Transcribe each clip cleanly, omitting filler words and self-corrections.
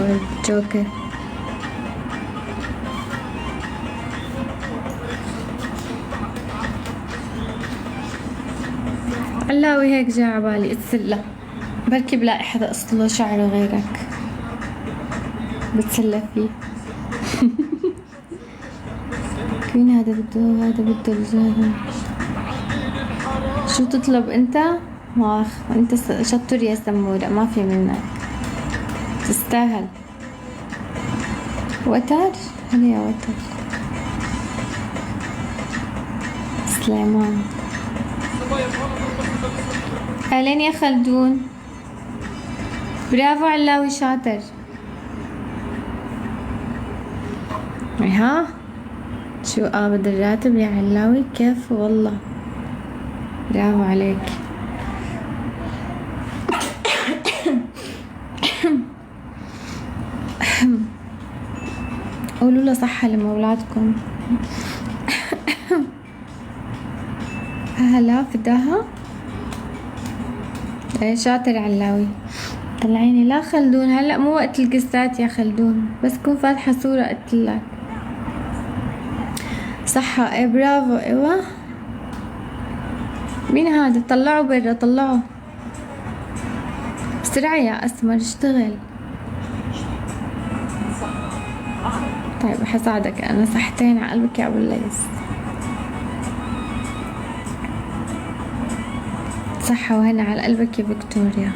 صار جوكر. علاوي هيك جا عبالي اتسلى، بركي بلاقي حدا قصله شعره غيرك بتسلى فيه. مين هذا بده؟ هذا بده الجاهل. شو تطلب انت؟ واخ انت شطور يا سمورة، ما في منك، تستاهل. وتر؟ هلا يا وتر. سليمان. اهلين يا خلدون. برافو علاوي شاطر. ها شو قابض الراتب يا علاوي؟ كيف والله، برافو عليك. قولوا له صحة لمولاتكم. هلا فداها. ايه شاطر علاوي. طلعيني. لا خلدون هلا مو وقت القصات يا خلدون، بس كون فاتحة صورة قلتلك. صحة ايه برافو. ايوه مين هذا؟ طلعوا برا طلعوا بسرعة يا اسمر اشتغل. طيب حساعدك انا. صحتين على قلبك يا ابو الليث. صحة وهنا على قلبك يا فيكتوريا.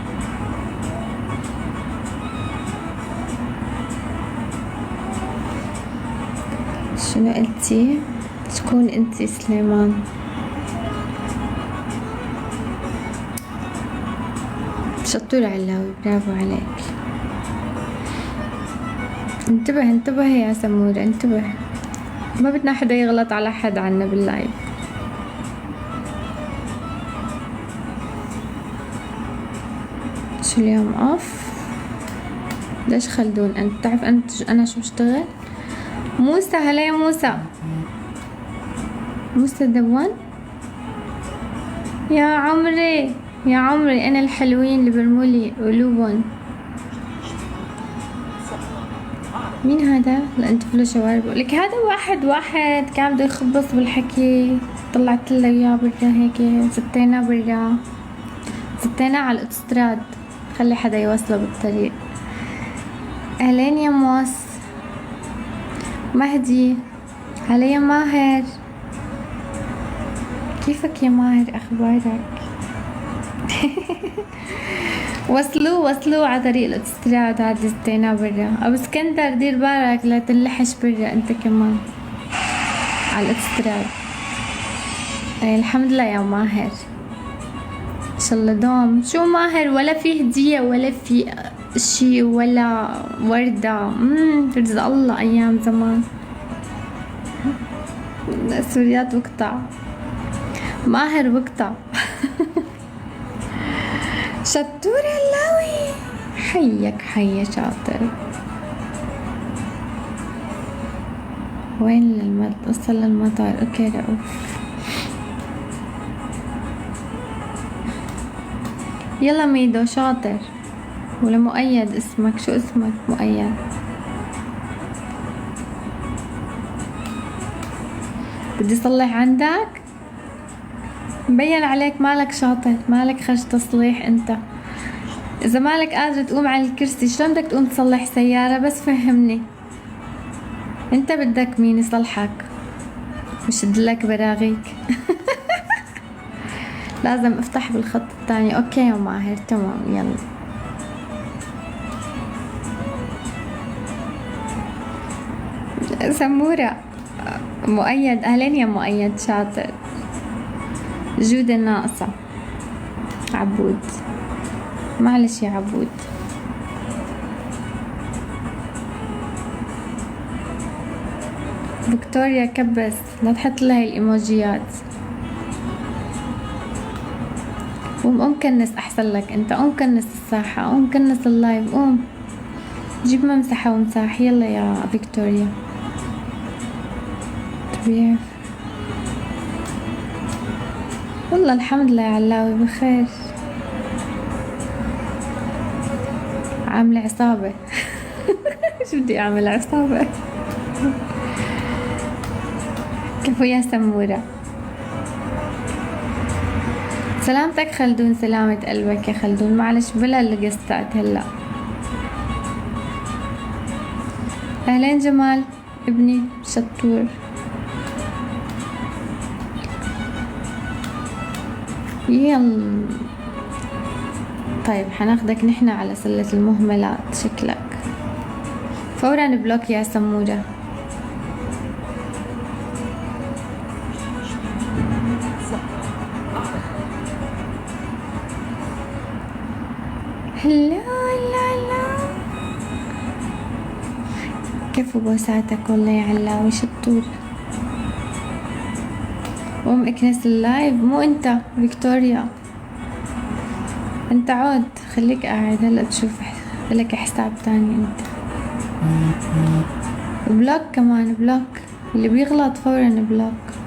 شنو قلتي؟ شكون انتي؟ سليمان. شطور علاوي برافو عليك. انتبه انتبه يا سمورة انتبه، ما بدنا حدا يغلط على حد عنا باللايف. شو اليوم اوف؟ ليش خلدون؟ انت تعرف انت انا شو بشتغل؟ موسى هلا يا موسى. موسى دوان. يا عمري يا عمري انا الحلوين اللي برمولي قلوبهم. مين هذا؟ لا انت فلو شوارب. لك هذا واحد كان بده يخبص بالحكي، طلعت له اياه برا هيك، ستينا برا، ستينا على الاوتوستراد، خلي حدا يوصله بالطريق. اهلين يا موس. مهدي هلا يا ماهر. كيفك يا ماهر؟ اخبارك؟ وصلوا على طريق الاوتوستراد هادي ستينا برا. ابو اسكندر دير بالك لا تنلحش برا انت كمان على الاوتوستراد. ايه الحمد لله يا ماهر، ان شاء الله دوم. شو ماهر؟ ولا في هدية ولا في شي ولا وردة. رزق الله ايام زمان. السوريات بقطع، ماهر بقطع. شطور هلاوي. حيك حي شاطر. وين وصل للمطار؟ اوكي رؤوف. يلا ميدو شاطر. ولا مؤيد اسمك؟ شو اسمك؟ مؤيد. بدي صلح عندك؟ مبين عليك مالك شاطر، مالك خرج تصليح انت. اذا مالك قادر تقوم على الكرسي شلون بدك تقوم تصلح سيارة؟ بس فهمني انت بدك مين يصلحك؟ مش ادلك براغيك. لازم افتح بالخط الثاني. اوكي يا ماهر تمام يلا. سمورة. مؤيد اهلين يا مؤيد شاطر. جودة ناقصة. عبود معلش يا عبود. فيكتوريا كبس لا تحط لها الايموجيات. قوم كنس احسن لك انت، قوم كنس الساحة، قوم كنس اللايف، قوم جيب ممسحة ومساح. يلا يا فيكتوريا. طبيعي والله الحمد لله يا علاوي بخير. عاملة عصابة. شو بدي اعمل عصابة؟ كفو يا سمورة. سلامتك خلدون، سلامة قلبك يا خلدون. معلش بلا القصات هلا. اهلين جمال ابني شطور. يلا طيب حناخدك نحن على سلة المهملات شكلك. فورا بلوك يا سمورة. هلا هلا هلا. كيف بوساتك والله يا علاوي شطور. قوم اكنس اللايف. مو انت فيكتوريا، انت عود خليك قاعد هلا تشوف لك حساب تاني. انت بلوك كمان بلوك، اللي بيغلط فورا بلوك.